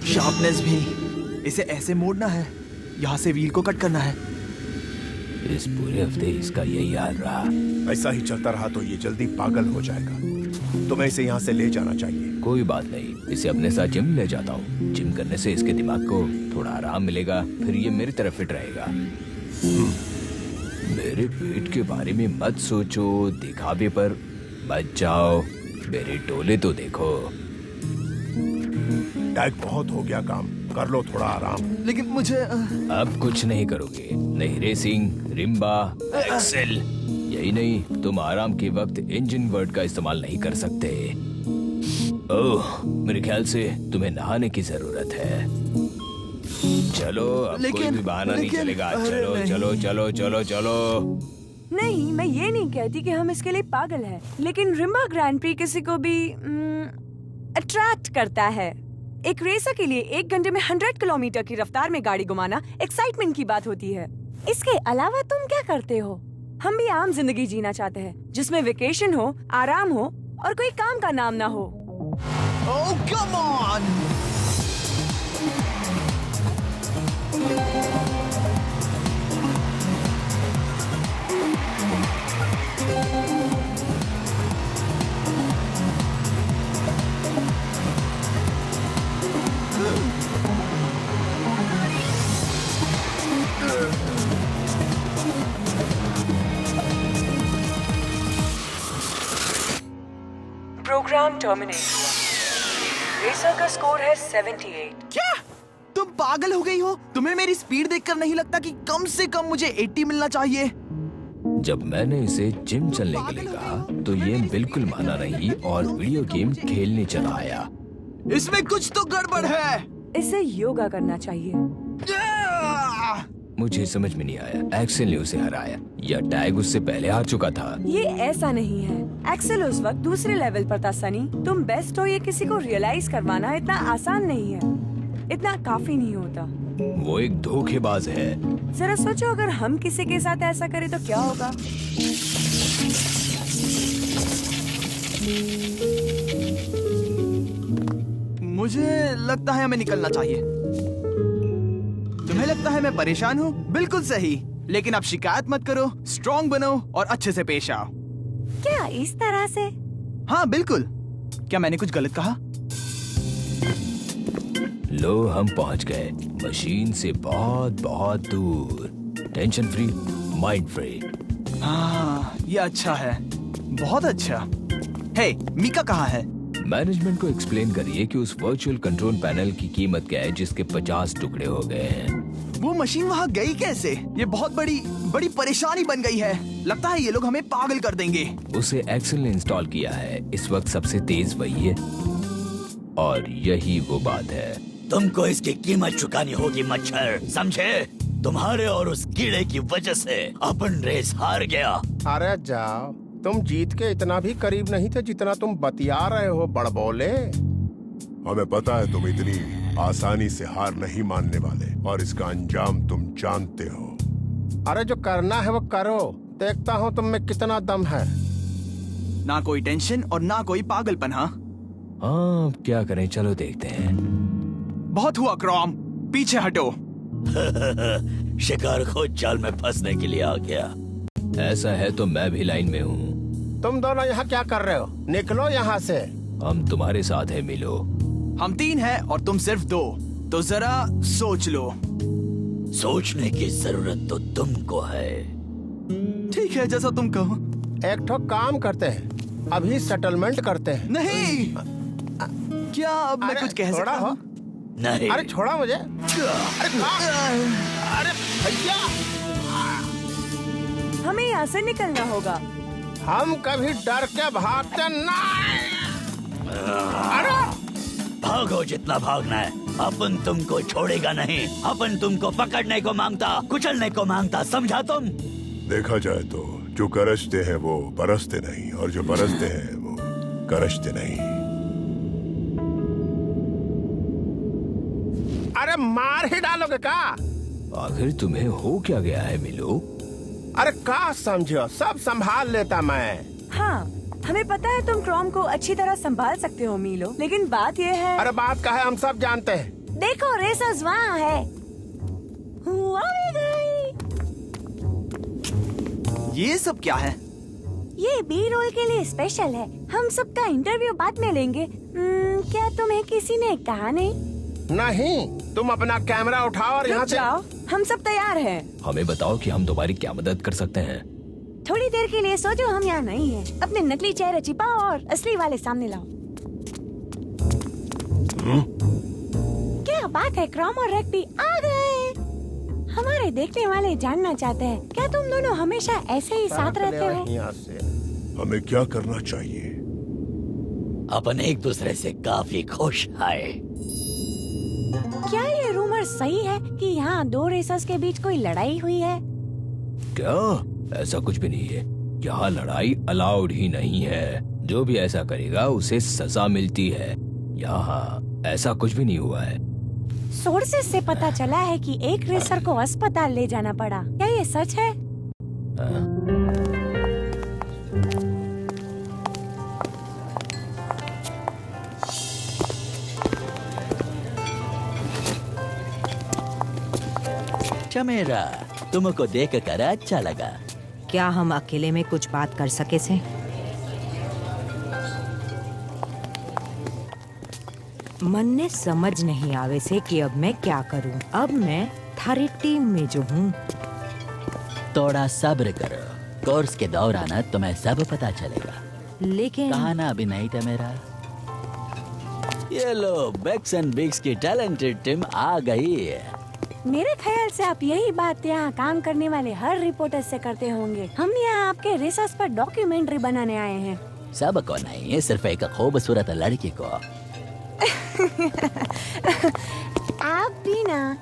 Sharpness भी। इसे ऐसे मोड़ना है, यहाँ से व्हील को कट करना है। इस पूरे हफ्ते इसका यही हाल रहा। ऐसा ही चलता रहा तो ये जल्दी पागल हो जाएगा। तुम्हें इसे यहाँ से ले जाना चाहिए। कोई बात नहीं, इसे अपने साथ जिम ले जाता हूँ। जिम करने से इसके दिमाग को थोड़ा आराम मिलेगा, फिर ये मेरी तरफ फिट रहेगा। मेरे पेट के बारे में मत सोचो, दिखावे पर मत जाओ, मेरे टोले तो देखो। टैग बहुत हो गया काम, कर लो थोड़ा आराम। लेकिन मुझे अब कुछ नहीं करोगे, नहीं रेसिंग, रिम्बा, एक्सेल। यही नहीं, तुम आराम के वक्त इंजन वर्ड का इस्तेमाल नहीं कर सकते। ओह, मेरे ख्याल से तुम्हें नहाने की जरूरत है। चलो, अब कोई भी बहाना नहीं चलेगा। चलो चलो चलो चलो चलो। नहीं, मैं ये नहीं कहती कि हम इसके लिए पागल हैं, लेकिन रिम्बा ग्रैंड प्री किसी को भी अट्रैक्ट करता है। एक रेसर के लिए 1 घंटे में 100 किलोमीटर की रफ्तार में गाड़ी घुमाना एक्साइटमेंट की बात होती है। इसके अलावा तुम क्या करते हो? हम भी आम जिंदगी जीना चाहते हैं, जिसमें वेकेशन हो, आराम हो और कोई काम का नाम ना हो। Oh come on. Program terminate. Racer का स्कोर है 78। क्या तुम पागल हो गई हो? तुम्हें मेरी स्पीड देखकर नहीं लगता कि कम से कम मुझे 80 मिलना चाहिए? जब मैंने इसे जिम चलने के लिए कहा तो ये बिल्कुल माना नहीं और वीडियो गेम खेलने चला आया। इसमें कुछ तो गड़बड़ है। इसे योगा करना चाहिए। मुझे समझ में नहीं आया, एक्सेल ने उसे हराया या टैग उससे पहले हार चुका था। ये ऐसा नहीं है, एक्सेल उस वक्त दूसरे लेवल पर था। सनी, तुम बेस्ट हो ये किसी को रियलाइज करवाना इतना आसान नहीं है, इतना काफी नहीं होता। वो एक धोखेबाज है। जरा सोचो, अगर हम किसी के साथ ऐसा करें तो क्या होगा? मुझे लगता है हमें निकलना चाहिए। तुम्हें लगता है मैं परेशान हूँ? बिल्कुल सही, लेकिन अब शिकायत मत करो, स्ट्रॉन्ग बनो और अच्छे से पेश आओ। क्या इस तरह से? हाँ बिल्कुल। क्या मैंने कुछ गलत कहा? लो, हम पहुंच गए मशीन से बहुत बहुत दूर। Tension free, mind free. हाँ, ये अच्छा है, बहुत अच्छा। हे, मीका कहाँ है? मैनेजमेंट को एक्सप्लेन करिए कि उस वर्चुअल कंट्रोल पैनल की कीमत क्या है जिसके 50 टुकड़े हो गए हैं। वो मशीन वहाँ गई कैसे? ये बहुत बड़ी परेशानी बन गई है। लगता है ये लोग हमें पागल कर देंगे। उसे एक्सेल ने इंस्टॉल किया है। इस वक्त सबसे तेज वही है और यही वो बात है। तुमको इसकी कीमत चुकानी होगी मच्छर, समझे? तुम्हारे और उस कीड़े की वजह से अपन रेस हार गया। अरे जाओ, तुम जीत के इतना भी करीब नहीं थे जितना तुम बतिया रहे हो बड़बोले। हमें पता है तुम इतनी आसानी से हार नहीं मानने वाले और इसका अंजाम तुम जानते हो। अरे जो करना है वो करो, देखता हूँ तुम में कितना दम है। ना कोई टेंशन और ना कोई पागलपन। हाँ, अब क्या करें, चलो देखते हैं। बहुत हुआ क्रॉम, पीछे हटो। शिकार को जाल में फंसने के लिए आ गया। ऐसा है तो मैं भी लाइन में हूँ। तुम दोनों यहाँ क्या कर रहे हो? निकलो यहाँ से। हम तुम्हारे साथ है मिलो। हम 3 हैं और तुम सिर्फ 2, तो जरा सोच लो। सोचने की जरूरत तो तुमको है। ठीक है, जैसा तुम कहो। एक ठो काम करते हैं, अभी सेटलमेंट करते हैं। नहीं, क्या अब मैं कुछ कह सकता हूँ? नहीं। अरे छोड़ा मुझे। अरे भैया, हमें यहाँ से निकलना होगा। हम कभी डर के भागते नहीं। अरे भागो जितना भागना है, अपन तुमको छोड़ेगा नहीं। अपन तुमको पकड़ने को मांगता, कुचलने को मांगता, समझा तुम? देखा जाए तो जो गरजते हैं वो बरसते नहीं और जो बरसते हैं वो गरजते नहीं। अरे मार ही डालोगे का? आखिर तुम्हें हो क्या गया है मिलो? अरे का समझो, सब संभाल लेता मैं। हाँ, हमें पता है तुम क्रॉम को अच्छी तरह संभाल सकते हो मीलो, लेकिन बात ये है। अरे बात का है, हम सब जानते हैं। देखो रेसर्स वहाँ है। वो भी गई। ये सब क्या है? ये बी रोल के लिए स्पेशल है। हम सबका इंटरव्यू बाद में लेंगे। क्या तुम्हें किसी ने कहा नहीं? नहीं, तुम अपना कैमरा उठाओ और यहाँ रुक से जाओ, हम सब तैयार हैं। हमें बताओ कि हम तुम्हारी क्या मदद कर सकते हैं। थोड़ी देर के लिए सोचो हम यहाँ नहीं हैं। अपने नकली चेहरे छिपाओ और असली वाले सामने लाओ। क्या बात है, क्रॉम और रेक्टी आ गए। हमारे देखने वाले जानना चाहते हैं, क्या तुम दोनों हमेशा ऐसे ही साथ रहते हो? यहाँ से हमें क्या करना चाहिए? अपन एक दूसरे से काफी खुश आए। क्या ये रूमर सही है कि यहाँ दो रेसर्स के बीच कोई लड़ाई हुई है? क्या? ऐसा कुछ भी नहीं है। यहाँ लड़ाई अलाउड ही नहीं है। जो भी ऐसा करेगा उसे सजा मिलती है। यहाँ ऐसा कुछ भी नहीं हुआ है। सोर्सेस से पता चला है कि एक रेसर को अस्पताल ले जाना पड़ा। क्या ये सच है? चमेरा, तुमको देख कर अच्छा लगा। क्या हम अकेले में कुछ बात कर सके से? मन ने समझ नहीं आवे से कि अब मैं क्या करूं। अब मैं थारी टीम में जो हूँ। थोड़ा सब्र करो, कोर्स के दौरान तुम्हें सब पता चलेगा। लेकिन कहाना अभी नहीं था मेरा। ये लो, बेक्स एंड बिग्स की टैलेंटेड टीम आ गई है। मेरे ख्याल से आप यही बात यहाँ काम करने वाले हर रिपोर्टर से करते होंगे। हम यहाँ आपके रेसर्स पर डॉक्यूमेंट्री बनाने आए हैं। सबको नहीं, सिर्फ एक खूबसूरत लड़की को। आप भी ना।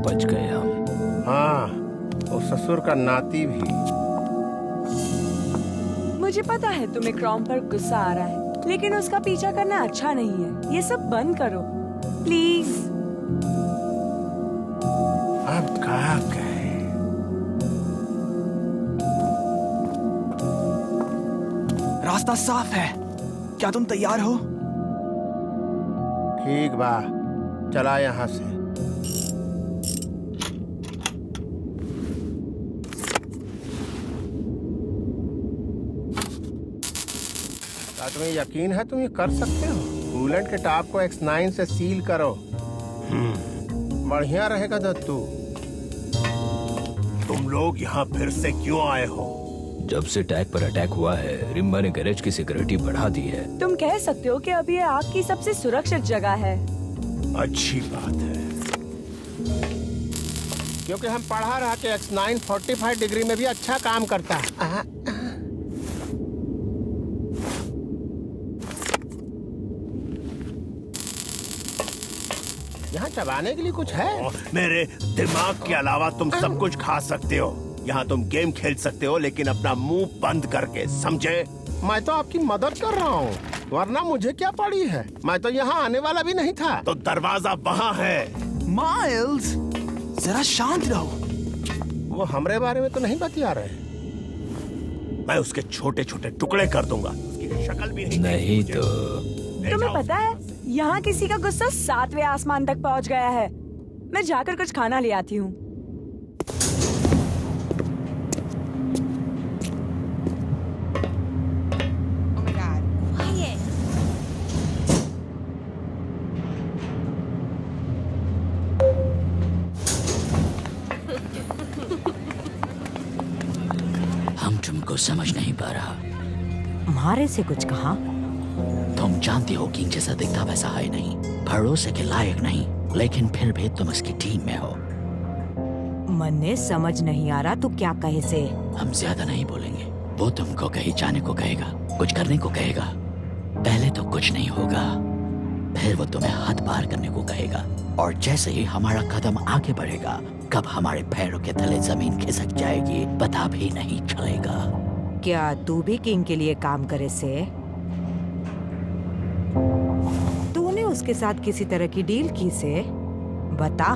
बच गए हम। हाँ, और ससुर का नाती भी। मुझे पता है तुम्हें क्रॉम पर गुस्सा आ रहा है, लेकिन उसका पीछा करना अच्छा नहीं है। ये सब बंद करो प्लीज। अब कहाँ गए? रास्ता साफ है। क्या तुम तैयार हो? ठीक बा, चला यहाँ से। क्या तुम्हें यकीन है तुम ये कर सकते हो? कूलेंट के टॉप को X9 से सील करो। बढ़िया रहेगा दत्तू। तुम लोग यहाँ फिर से क्यों आए हो? जब से टैग पर अटैक हुआ है, रिम्बा ने गैरेज की सिक्योरिटी बढ़ा दी है। तुम कह सकते हो कि अब ये आग की सबसे सुरक्षित जगह है। अच्छी बात है। क्योंकि हम पढ़ा रहा कि X9 45 डिग्री में भी अच्छा काम करता है। यहाँ चबाने के लिए कुछ है? मेरे दिमाग के अलावा तुम सब कुछ खा सकते हो। यहाँ तुम गेम खेल सकते हो, लेकिन अपना मुंह बंद करके, समझे? मैं तो आपकी मदद कर रहा हूँ, वरना मुझे क्या पड़ी है? मैं तो यहाँ आने वाला भी नहीं था। तो दरवाजा वहाँ है। माइल्स, जरा शांत रहो। वो हमरे बारे में तो नहीं बतिया रहे। मैं उसके छोटे छोटे टुकड़े कर दूंगा। उसकी शक्ल भी नहीं मुझे। तो ले तुम्हें जाओ। पता है यहाँ किसी का गुस्सा 7वें आसमान तक पहुँच गया है। मैं जाकर कुछ खाना ले आती हूँ। हम तुमको समझ नहीं पा रहा। मारे से कुछ कहा? तुम जानती हो कि जैसा दिखता वैसा है नहीं, भरोसे के लायक नहीं, लेकिन फिर भी तुम उसकी टीम में हो। मन ने समझ नहीं आ रहा तू क्या कहे से। हम ज्यादा नहीं बोलेंगे। वो तुमको कहीं जाने को कहेगा, कुछ करने को कहेगा। पहले तो कुछ नहीं होगा, फिर वो तुम्हें हद पार करने को कहेगा, और जैसे ही हमारा कदम आगे बढ़ेगा, कब हमारे पैरों के तले जमीन खिसक जाएगी पता भी नहीं चलेगा। क्या तू भी किंग के लिए काम करे से? तूने उसके साथ किसी तरह की डील की से? बता।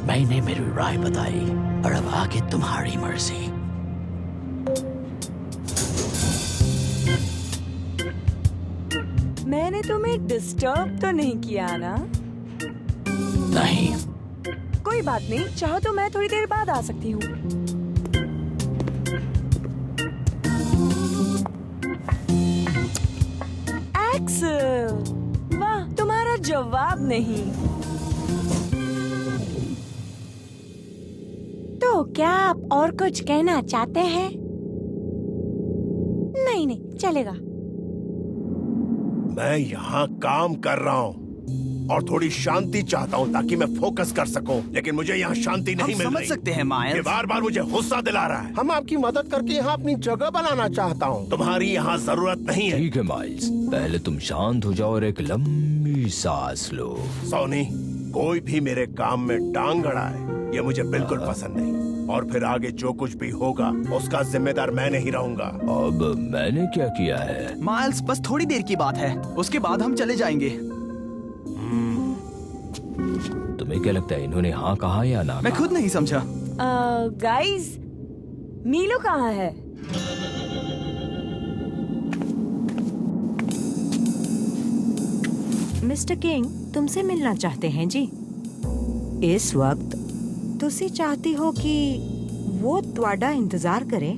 मैंने मेरी राय बताई और अब आगे तुम्हारी मर्जी। मैंने तुम्हें डिस्टर्ब तो नहीं किया ना? नहीं। कोई बात नहीं, चाहो तो मैं थोड़ी देर बाद आ सकती हूँ। एक्सेल, वाह, तुम्हारा जवाब नहीं। तो क्या आप और कुछ कहना चाहते हैं? नहीं नहीं, चलेगा। मैं यहाँ काम कर रहा हूँ और थोड़ी शांति चाहता हूँ ताकि मैं फोकस कर सकूं, लेकिन मुझे यहाँ शांति नहीं मिल समझ रही। सकते हैं ये माइल्स। बार बार मुझे गुस्सा दिला रहा है। हम आपकी मदद करके यहाँ अपनी जगह बनाना चाहता हूँ। तुम्हारी यहाँ जरूरत नहीं है। ठीक है माइल्स, पहले तुम शांत हो जाओ और एक लंबी सांस लो। सोनी, कोई भी मेरे काम में टांग अड़ाए ये मुझे बिल्कुल पसंद नहीं, और फिर आगे जो कुछ भी होगा उसका जिम्मेदार मैं नहीं रहूंगा। अब मैंने क्या किया है? माइल्स, बस थोड़ी देर की बात है, उसके बाद हम चले जाएंगे। तुम्हें क्या लगता है इन्होंने हाँ कहा या ना? मैं खुद नहीं समझा। गाइस, मीलो कहाँ है? मिस्टर किंग तुमसे मिलना चाहते हैं जी। इस वक्त तुसी चाहती हो कि वो त्वाडा इंतजार करे?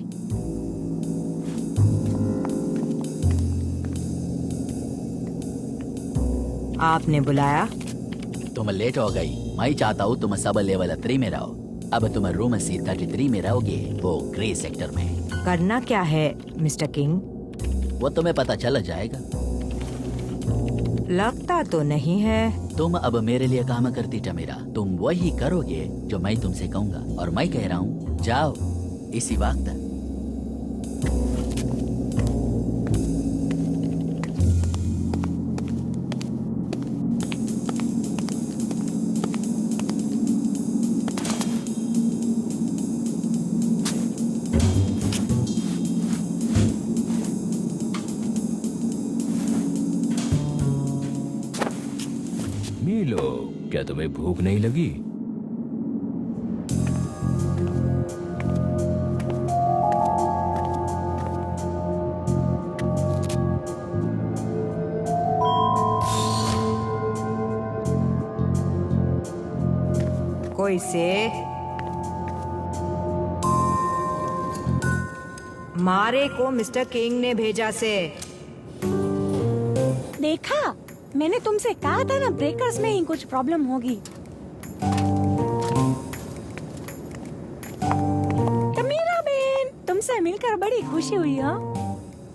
आपने बुलाया? तुम लेट हो गई। मैं चाहता हूँ तुम सब लेवल 3 में रहो। अब तुम रूम C33 में रहोगे, वो ग्रे सेक्टर में। करना क्या है मिस्टर किंग? वो तुम्हें पता चल जाएगा। लगता तो नहीं है। तुम अब मेरे लिए काम करती टमीरा। तुम वही करोगे जो मैं तुमसे कहूँगा, और मैं कह रहा हूँ जाओ इसी वक्त। मीलो, क्या तुम्हें भूख नहीं लगी? कोई से मारे को मिस्टर किंग ने भेजा से। देखा, मैंने तुमसे कहा था ना, ब्रेकर्स में ही कुछ प्रॉब्लम होगी। तमीरा बेन, तुमसे मिलकर बड़ी खुशी हुई। हाँ,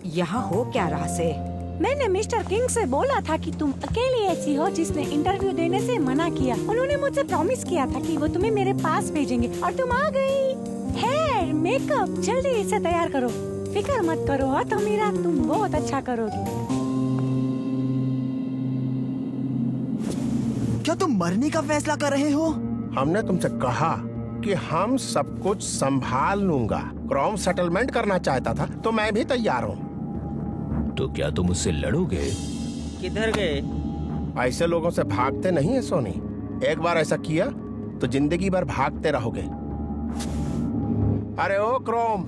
यहाँ हो क्या रहा से? मैंने मिस्टर किंग से बोला था कि तुम अकेली ऐसी हो जिसने इंटरव्यू देने से मना किया। उन्होंने मुझसे प्रॉमिस किया था कि वो तुम्हें मेरे पास भेजेंगे, और तुम आ गई। हेयर, मेकअप, जल्दी इसे तैयार करो। फिक्र मत करो। हाँ तमीरा, तुम बहुत अच्छा करोगी। क्या तुम मरने का फैसला कर रहे हो? हमने तुमसे कहा कि हम सब कुछ संभाल लूंगा। क्रॉम सेटलमेंट करना चाहता था तो मैं भी तैयार हूँ। तो क्या तुम उससे लड़ोगे? किधर गए? ऐसे लोगों से भागते नहीं है सोनी। एक बार ऐसा किया तो जिंदगी भर भागते रहोगे। अरे ओ क्रोम,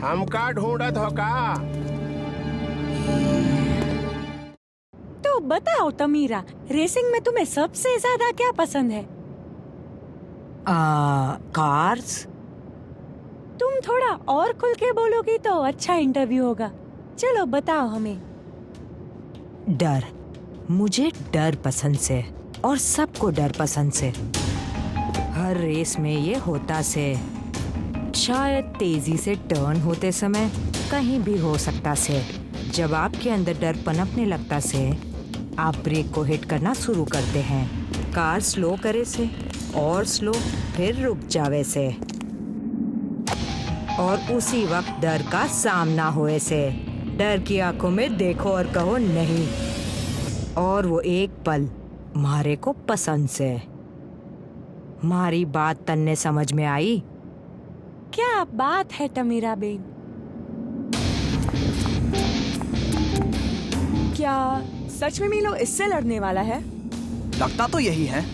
हमका ढूंढत हो का? तो बताओ तमीरा, रेसिंग में तुम्हें सबसे ज्यादा क्या पसंद है? कार्स। तुम थोड़ा और खुल के बोलोगी तो अच्छा इंटरव्यू होगा। चलो बताओ हमें। डर। मुझे डर पसंद से, और सबको डर पसंद से। हर रेस में ये होता से। शायद तेजी से टर्न होते समय कहीं भी हो सकता से। जब आपके अंदर डर पनपने लगता से, आप ब्रेक को हिट करना शुरू करते हैं। कार स्लो करे से, और स्लो, फिर रुक जावे से, और उसी वक्त डर का सामना होए से। डर की आंखों में देखो और कहो नहीं, और वो एक पल मारे को पसंद से। मारी बात तन्ने समझ में आई? क्या बात है तमीरा बेन। क्या सच में मीलो इससे लड़ने वाला है? लगता तो यही है।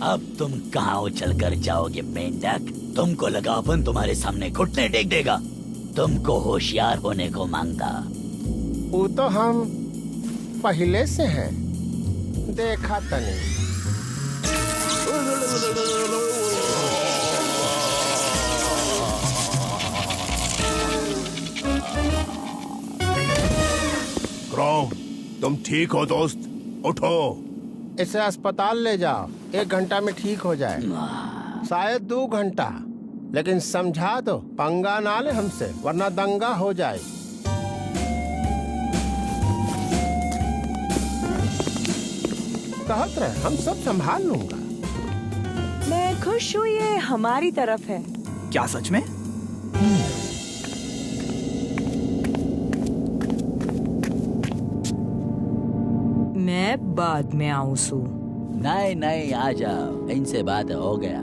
अब तुम कहाँ उछल कर जाओगे मेंढक? तुमको लगा अपन तुम्हारे सामने घुटने टेक देगा? तुमको होशियार होने को मांगता। वो तो हम पहले से हैं, देखा तनी। क्रोम, तुम ठीक हो दोस्त? उठो। इसे अस्पताल ले जाओ, 1 घंटा में ठीक हो जाए, शायद 2 घंटा। लेकिन समझा दो, पंगा ना ले हमसे, वरना दंगा हो जाए। कहत रहे हम सब संभाल लूंगा। मैं खुश हूँ ये हमारी तरफ है। क्या सच में? मैं बाद में आऊँ सू। नहीं नहीं, आ जाओ, इनसे बात हो गया।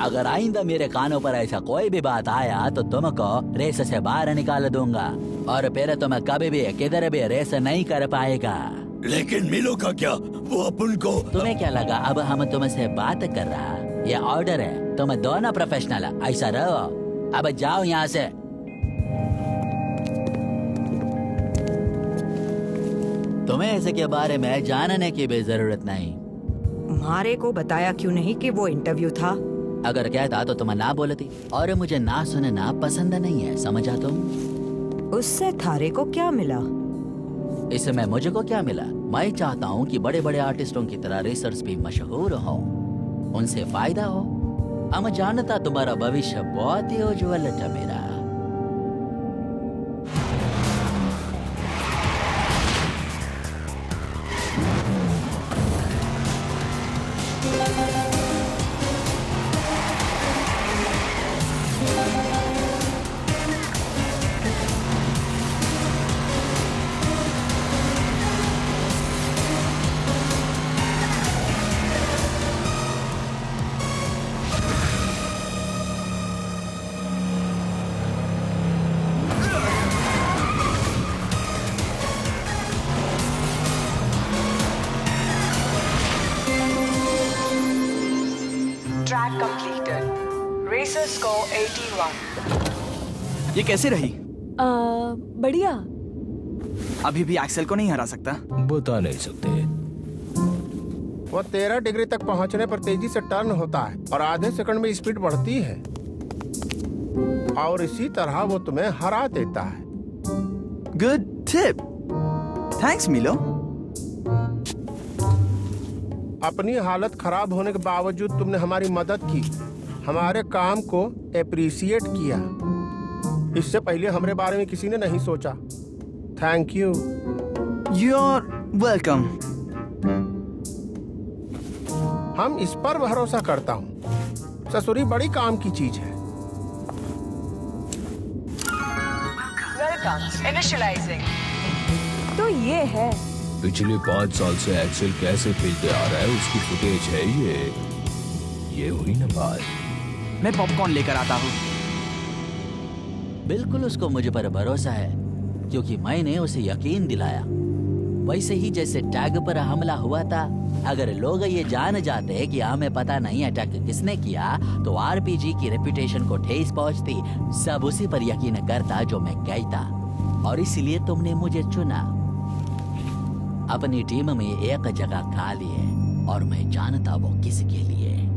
अगर आइंदा मेरे कानों पर ऐसा कोई भी बात आया तो तुमको रेस से बाहर निकाल दूंगा, और फिर तुम कभी भी किधर भी रेस नहीं कर पाएगा। लेकिन मिलो का क्या? वो अपन को। तुम्हें क्या लगा अब हम तुमसे बात कर रहा? ये ऑर्डर है, तुम दोनों प्रोफेशनल, ऐसा रहो। अब जाओ यहाँ से। तुम्हें इसके बारे में जानने की भी जरूरत नहीं। मारे को बताया क्यों नहीं कि वो इंटरव्यू था? अगर कहता तो तुम ना बोलती, और मुझे ना सुनना पसंद नहीं है, समझा तुम? उससे थारे को क्या मिला? इसमें मुझको क्या मिला? मैं चाहता हूँ कि बड़े बड़े आर्टिस्टों की तरह रेसर्स भी मशहूर हो, उनसे फायदा हो। हम जानता तुम्हारा भविष्य बहुत ही उज्जवल है मेरा। Track completed. Racer score 81। ये कैसे रही? बढ़िया। अभी भी एक्सेल को नहीं हरा सकता। बता नहीं सकते। वो 13 डिग्री तक पहुंचने पर तेजी से टर्न होता है और आधे सेकंड में स्पीड बढ़ती है, और इसी तरह वो तुम्हें हरा देता है। गुड टिप, थैंक्स मिलो। अपनी हालत खराब होने के बावजूद तुमने हमारी मदद की, हमारे काम को एप्रिसिएट किया। इससे पहले हमारे बारे में किसी ने नहीं सोचा। Thank you. You are welcome. हम इस पर भरोसा करता हूँ। ससुरी बड़ी काम की चीज है। वेलकम। इनिशियलाइजिंग। तो ये है। पिछले 5 साल से एक्सेल कैसे खेलते आ रहा है उसकी फुटेज है ये हुई ना बात। मैं पॉपकॉर्न लेकर आता हूँ। बिल्कुल उसको मुझ पर भरोसा है, क्योंकि मैंने उसे यकीन दिलाया। वैसे ही जैसे टैग पर हमला हुआ था, अगर लोग ये जान जाते कि हमें पता नहीं अटैक किसने किया तो आरपीजी की रेपुटेशन को ठेस पहुंचती। सब उसी पर यकीन करता जो मैं कहता। और इसलिए तुमने मुझे चुना। अपनी टीम में एक जगह खाली है और मैं जानता वो किसके लिए।